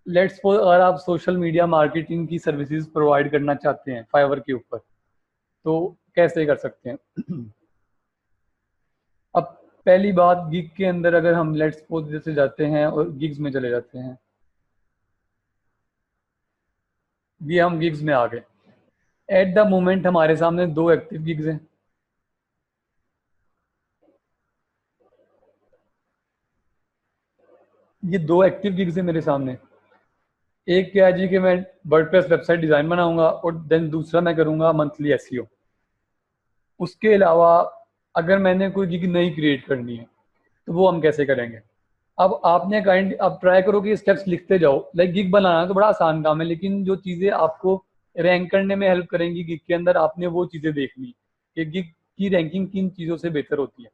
Let's suppose अगर आप social media marketing की सर्विसेज प्रोवाइड करना चाहते हैं फाइवर के ऊपर, तो कैसे कर सकते हैं? अब पहली बात, गिग के अंदर अगर हम लेट्स सपोज जैसे जाते हैं और गिग्स में चले जाते हैं, ये हम गिग्स में आ गए। एट द मोमेंट हमारे सामने 2 एक्टिव गिग्स हैं। ये 2 एक्टिव गिग्स हैं मेरे सामने। एक क्या है जी कि मैं वर्डप्रेस वेबसाइट डिज़ाइन बनाऊंगा और देन दूसरा मैं करूंगा मंथली एसईओ। उसके अलावा अगर मैंने कोई गिग नई क्रिएट करनी है तो वो हम कैसे करेंगे? अब आपने काइंड अब ट्राई करो कि स्टेप्स लिखते जाओ। लाइक गिग बनाना तो बड़ा आसान काम है, लेकिन जो चीज़ें आपको रैंक करने में हेल्प करेंगी गिग के अंदर, आपने वो चीज़ें देखनी कि गिग की रैंकिंग किन चीज़ों से बेहतर होती है।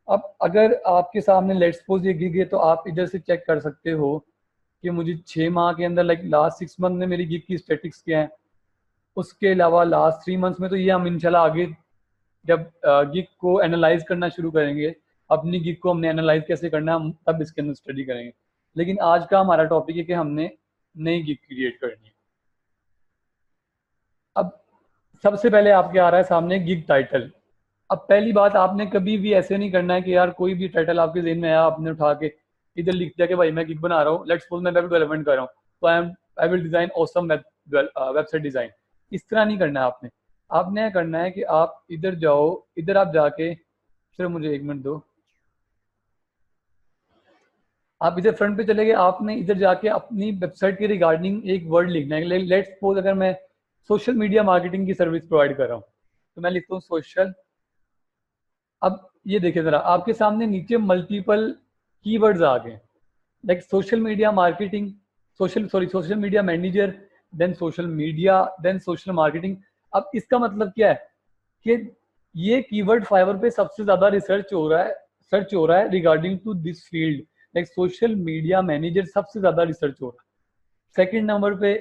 अब अगर आपके सामने लेट्स सपोज ये गिग है, तो आप इधर से चेक कर सकते हो कि मुझे 6 माह के अंदर लाइक लास्ट 6 मंथ में मेरी गिग की स्टेटिक्स क्या है। उसके अलावा लास्ट 3 मंथ्स में तो ये हम इंशाल्लाह आगे जब गिग को एनालाइज करना शुरू करेंगे, अपनी गिग को हमने एनालाइज कैसे करना है हम तब इसके अंदर स्टडी करेंगे। लेकिन आज का हमारा टॉपिक है कि हमने नई गिग क्रिएट करनी है। अब सबसे पहले आपके आ रहा है सामने गिग टाइटल। अब पहली बात, आपने कभी भी ऐसे नहीं करना है कि यार कोई भी टाइटल आपके ज़हन में आया आपने उठा के इधर लिख दिया कि भाई मैं गिग बना रहा हूँ, लेट्स सपोज मैं वेब डेवलपमेंट कर रहा हूँ तो I will design awesome website design. इस तरह नहीं करना है आपने। आपने करना है कि आप इधर जाओ, इधर आप जाके, सिर्फ मुझे 1 मिनट दो, आप इधर फ्रंट पे चले गए, आपने इधर जाके अपनी वेबसाइट के रिगार्डिंग एक वर्ड लिखना है। लेट्स सपोज अगर मैं सोशल मीडिया मार्केटिंग की सर्विस प्रोवाइड कर रहा हूँ तो मैं लिखता हूँ सोशल। अब ये देखिए ज़रा, आपके सामने नीचे मल्टीपल कीवर्ड्स आ गए, like social media marketing, social media manager, then social media, then social marketing. अब इसका मतलब क्या है कि ये कीवर्ड फाइवर पे सबसे ज़्यादा रिसर्च हो रहा है, सर्च हो रहा है regarding to this field. Like social media manager सबसे ज़्यादा रिसर्च हो रहा है। सेकंड नंबर पे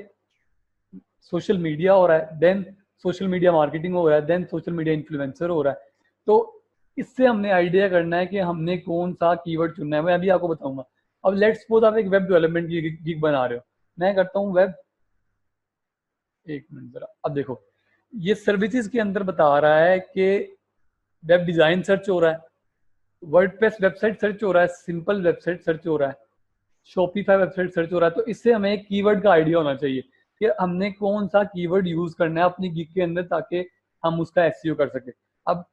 सोशल मीडिया हो रहा है, देन सोशल मीडिया मार्केटिंग हो रहा है, देन सोशल मीडिया इन्फ्लुएंसर हो रहा है। तो इससे हमने आइडिया करना है कि हमने कौन सा कीवर्ड चुनना है, मैं अभी आपको बताऊंगा। अब लेट्स सपोज आप एक वेब डेवलपमेंट की गिग बना रहे हो, मैं करता हूँ वेब, 1 मिनट जरा। अब देखो, ये सर्विसेज के अंदर बता रहा है कि वेब डिजाइन सर्च हो रहा है, वर्डप्रेस वेबसाइट सर्च हो रहा है, सिंपल वेबसाइट सर्च हो रहा है, शॉपिफाई वेबसाइट सर्च हो रहा है। तो इससे हमें एक कीवर्ड का आइडिया होना चाहिए कि हमने कौन सा कीवर्ड यूज करना है अपनी गिग के अंदर ताकि हम उसका एसईओ कर सके। अब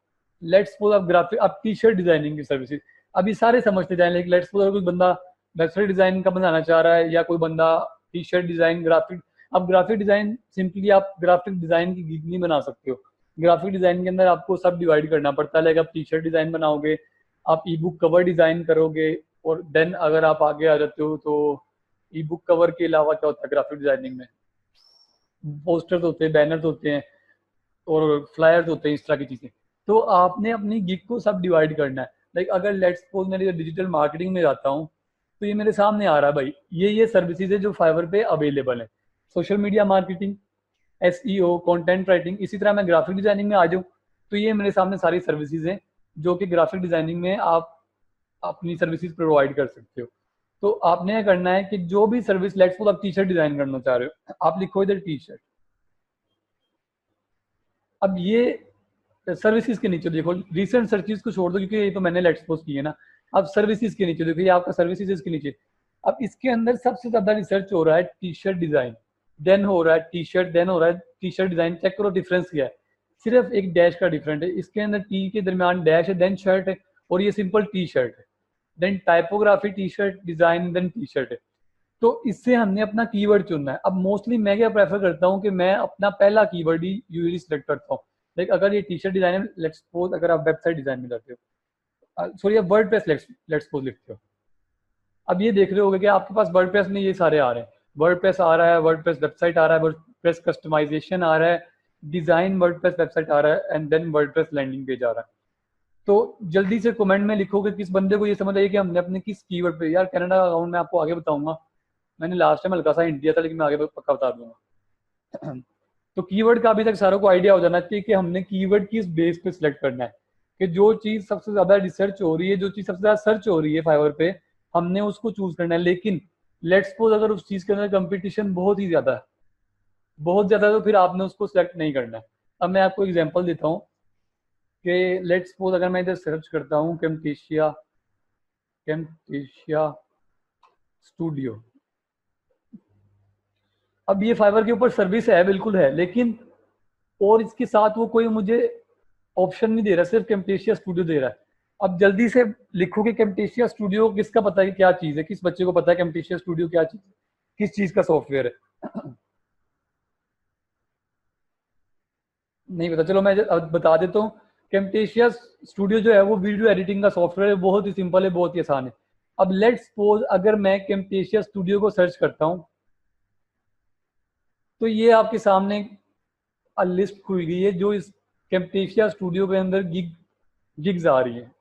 लेट्स सपोज अब ग्राफिक, अब टी शर्ट डिजाइनिंग की सर्विसेज, अभी सारे समझते जाए। लेकिन लेट्स सपोज अगर कोई बंदा वेबसाइट डिजाइन का बनाना चाह रहा है या कोई बंदा टी शर्ट डिजाइन, ग्राफिक, अब ग्राफिक डिजाइन सिंपली आप ग्राफिक डिजाइन की गिग नहीं बना सकते हो। ग्राफिक डिजाइन के अंदर आपको सब डिवाइड करना पड़ता है। लाइक आप टी शर्ट डिजाइन बनाओगे, आप ई बुक कवर डिजाइन करोगे, और देन अगर आप आगे आ जाते हो तो ई बुक कवर के अलावा क्या होता है ग्राफिक डिजाइनिंग में, पोस्टर्स होते हैं, बैनर्स होते हैं और फ्लायर्स होते हैं, इस तरह की चीजें। तो आपने अपनी गिग को सब डिवाइड करना है। लाइक अगर लेट्स सपोज मैं डिजिटल मार्केटिंग में जाता हूँ तो ये मेरे सामने आ रहा है भाई, ये सर्विसेज है जो फाइवर पे अवेलेबल है। Social media marketing, SEO, content writing. इसी तरह मैं ग्राफिक डिजाइनिंग में आ जाऊँ तो ये मेरे सामने सारी सर्विसेज हैं जो कि ग्राफिक डिजाइनिंग में आप अपनी सर्विसेज प्रोवाइड कर सकते हो। तो आपने ये करना है कि जो भी सर्विस, लेट्स सपोज आप टी शर्ट डिजाइन करना चाह रहे हो, आप लिखो इधर टी शर्ट। अब ये सर्विसेज के नीचे देखो, रिसेंट सर्चिज को छोड़ दो क्योंकि ये तो मैंने लेट्स सपोज की है ना। अब सर्विसेज के नीचे देखो, ये आपका सर्विसेज के नीचे। अब इसके अंदर सबसे ज्यादा रिसर्च हो रहा है टी शर्ट डिजाइन, देन हो रहा है टी शर्ट, देन हो रहा है टी शर्ट डिजाइन। चेक करो डिफरेंस क्या है, सिर्फ एक डैश का डिफरेंट है। इसके अंदर टी के दरमियान डैश है, देन शर्ट है, और ये सिंपल टी शर्ट है। Then typography T shirt design, then T shirt है। तो इससे हमने अपना कीवर्ड चुनना है। अब मोस्टली मैं क्या प्रेफर करता हूँ कि मैं अपना पहला कीवर्ड ही यूजली सिलेक्ट करता हूँ। लाइक अगर ये टी शर्ट डिजाइन है, लेट्स सपोज अगर आप वेबसाइट डिजाइन में जाते हो, सॉरी आप वर्डप्रेस लेट्स सपोज लिखते हो, अब ये देख रहे होगे कि आपके पास वर्डप्रेस में ये सारे आ रहे हैं। वर्डप्रेस आ रहा है, वर्डप्रेस वेबसाइट आ रहा है, वर्डप्रेस कस्टमाइजेशन आ रहा है, डिजाइन वर्डप्रेस वेबसाइट आ रहा है, and then WordPress landing page आ रहा है। तो जल्दी से कमेंट में लिखोगे किस बंदे को ये समझ आई कि हमने अपने किस कीवर्ड पे, यार कनाडा अकाउंट में आपको आगे बताऊंगा, मैंने लास्ट टाइम हल्का सा हिंट दिया था लेकिन मैं आगे पक्का बता दूंगा। तो कीवर्ड का अभी तक सारों को आइडिया हो जाना चाहिए कि हमने कीवर्ड किस बेस पे सिलेक्ट करना है, कि जो चीज सबसे ज्यादा रिसर्च हो रही है, जो चीज सबसे ज्यादा सर्च हो रही है फाइवर पे, हमने उसको चूज करना है। लेकिन लेट्स सपोज अगर उस चीज़ के अंदर कंपटीशन बहुत ही ज़्यादा है, बहुत ज़्यादा, तो फिर आपने उसको सेलेक्ट नहीं करना है। अब मैं आपको एग्जांपल देता हूँ कि लेट्स सपोज अगर मैं इधर सर्च करता हूँ कैम्टेशिया स्टूडियो, अब ये फाइवर के ऊपर सर्विस है, बिल्कुल है, लेकिन और इसके साथ वो कोई मुझे ऑप्शन नहीं दे रहा, सिर्फ कैम्टेशिया स्टूडियो दे रहा है। अब जल्दी से लिखो कि कैम्टेशिया स्टूडियो किसका पता है कि क्या चीज़ है, किस बच्चे को पता है कैम्टेशिया स्टूडियो क्या चीज़, किस चीज़ का सॉफ्टवेयर है? नहीं पता। चलो मैं अब बता देता हूँ। कैम्टेशिया स्टूडियो जो है वो वीडियो एडिटिंग का सॉफ्टवेयर है, बहुत ही सिंपल है, बहुत ही आसान है। अब लेट्स सपोज अगर मैं कैम्टेशिया स्टूडियो को सर्च करता हूँ तो ये आपके सामने लिस्ट खुल गई है जो इस कैम्टेशिया स्टूडियो के अंदर गिग्स आ रही है।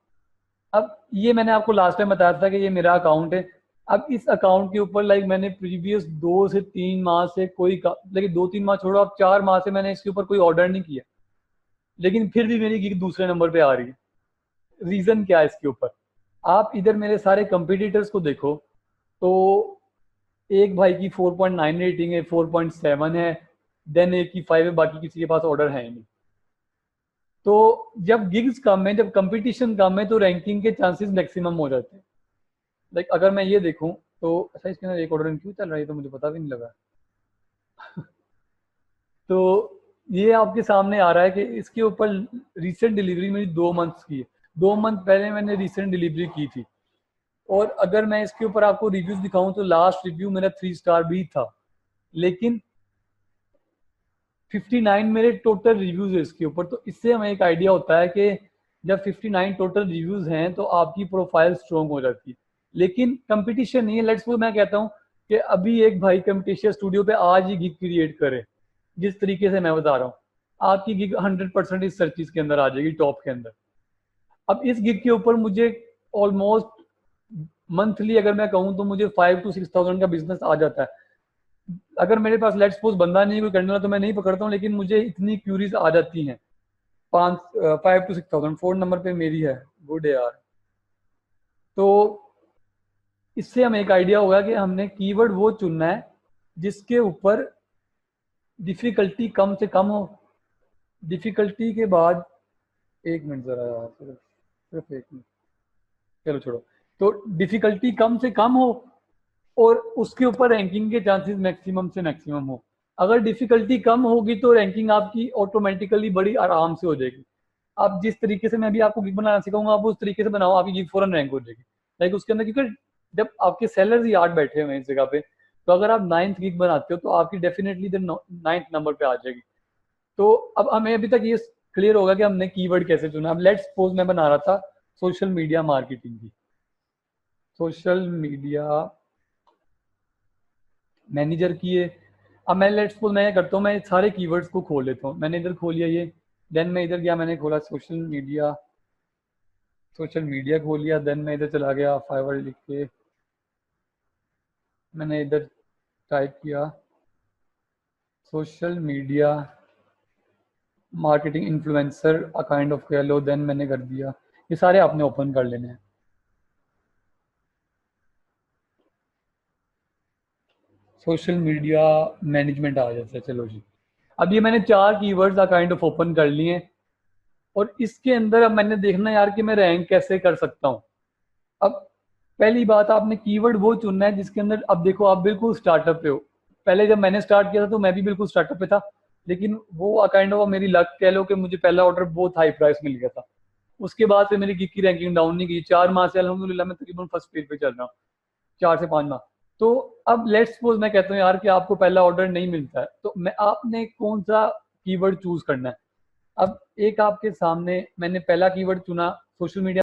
अब ये मैंने आपको लास्ट टाइम बताया था कि ये मेरा अकाउंट है। अब इस अकाउंट के ऊपर लाइक मैंने प्रीवियस 2 से 3 माह से लेकिन 2-3 माह छोड़ो, अब 4 माह से मैंने इसके ऊपर कोई ऑर्डर नहीं किया, लेकिन फिर भी मेरी गिग दूसरे नंबर पे आ रही है। रीजन क्या है इसके ऊपर? आप इधर मेरे सारे कंपटीटर्स को देखो तो एक भाई की 4.9 रेटिंग है, 4.7 है, देन एक की 5 है, बाकी किसी के पास ऑर्डर है ही नहीं। तो जब गिग्स कम है, जब कंपटीशन कम है, तो रैंकिंग के चांसेस मैक्सिमम हो जाते हैं। लाइक अगर मैं ये देखूं तो अच्छा, इसके अंदर एक ऑर्डर क्यों चल रहा है तो मुझे पता भी नहीं लगा। तो ये आपके सामने आ रहा है कि इसके ऊपर रिसेंट डिलीवरी मेरी 2 मंथ्स की है, 2 मंथ पहले मैंने रिसेंट डिलीवरी की थी। और अगर मैं इसके ऊपर आपको रिव्यूज दिखाऊं तो लास्ट रिव्यू मेरा 3 स्टार भी था, लेकिन 59 मेरे टोटल रिव्यूज है इसके ऊपर। तो इससे हमें एक आइडिया होता है कि जब 59 टोटल रिव्यूज हैं तो आपकी प्रोफाइल स्ट्रॉन्ग हो जाती है। लेकिन कंपटीशन नहीं है। लेट्स सपोज मैं कहता हूँ कि अभी एक भाई कंपटीशन स्टूडियो पे आज ही गिग क्रिएट करे, जिस तरीके से मैं बता रहा हूँ, आपकी गिग 100% इस सर्चिज के अंदर आ जाएगी, टॉप के अंदर। अब इस गिग के ऊपर मुझे ऑलमोस्ट मंथली अगर मैं कहूँ तो मुझे 5 to 6 thousand का बिजनेस आ जाता है। अगर मेरे पास लेट्स सपोज बंदा नहीं कोई करने वाला तो मैं नहीं पकड़ता हूँ, लेकिन मुझे इतनी क्यूरीज आ जाती हैं। 5 to 6 thousand 4 नंबर पे मेरी है। गुड है यार। तो इससे हमें एक आइडिया होगा कि हमने कीवर्ड वो चुनना है जिसके ऊपर डिफिकल्टी कम से कम हो। डिफिकल्टी के बाद, एक मिनट जरा यार, सिर्फ एक मिनट, चलो छोड़ो। तो डिफिकल्टी कम से कम हो और उसके ऊपर रैंकिंग के चांसेस मैक्सिमम से मैक्सिमम हो। अगर डिफिकल्टी कम होगी तो रैंकिंग आपकी ऑटोमेटिकली बड़ी आराम से हो जाएगी। आप जिस तरीके से मैं भी आपको गिग बनाना सिखाऊंगा, आप उस तरीके से बनाओ, आपकी गिग फौरन रैंक हो जाएगी। लाइक उसके अंदर, क्योंकि जब आपके सेलर्स ही 8 बैठे हुए हैं इस जगह पे, तो अगर आप 9th गिग बनाते हो तो आपकी डेफिनेटली 9th नंबर पे आ जाएगी। तो अब हमें अभी तक ये क्लियर होगा कि हमने कीवर्ड कैसे चुना। अब लेट्स सपोज मैं बना रहा था सोशल मीडिया मार्केटिंग की, सोशल मीडिया मैनेजर की है। अब मैं लेट्स सपोज मैं करता हूँ, मैं सारे कीवर्ड्स को खोल लेता हूँ। मैंने इधर खोल लिया ये, देन मैं इधर गया, मैंने खोला सोशल मीडिया खोल लिया। देन मैं इधर चला गया, फाइवर लिख के मैंने इधर टाइप किया social media marketing influencer kind of कह लो, देन मैंने कर दिया। ये सारे आपने ओपन कर लेने हैं। सोशल मीडिया मैनेजमेंट आ जाता है, चलो जी। अब ये मैंने 4 कीवर्ड्स काइंड ऑफ ओपन कर लिए हैं और इसके अंदर अब मैंने देखना यार कि मैं रैंक कैसे कर सकता हूँ। अब पहली बात, आपने कीवर्ड वो चुनना है जिसके अंदर, अब देखो आप बिल्कुल स्टार्टअप पे हो। पहले जब मैंने स्टार्ट किया था तो मैं भी बिल्कुल स्टार्टअप पे था, लेकिन वो काइंड ऑफ मेरी लक कह लो कि मुझे पहला ऑर्डर बहुत हाई प्राइस मिल गया था। उसके बाद से मेरी गिग की रैंकिंग डाउन नहीं गई। 4 माह से अल्हम्दुलिल्लाह मैं तकरीबन फर्स्ट पेज पे चल रहा हूँ, 4 से 5 माह। तो अब लेट्स सपोज मैं कहता हूँ यार कि आपको पहला ऑर्डर नहीं मिलता है, तो मैं आपने कौन सा कीवर्ड चूज करना है। अब एक आपके सामने मैंने पहला कीवर्ड चुना सोशल मीडिया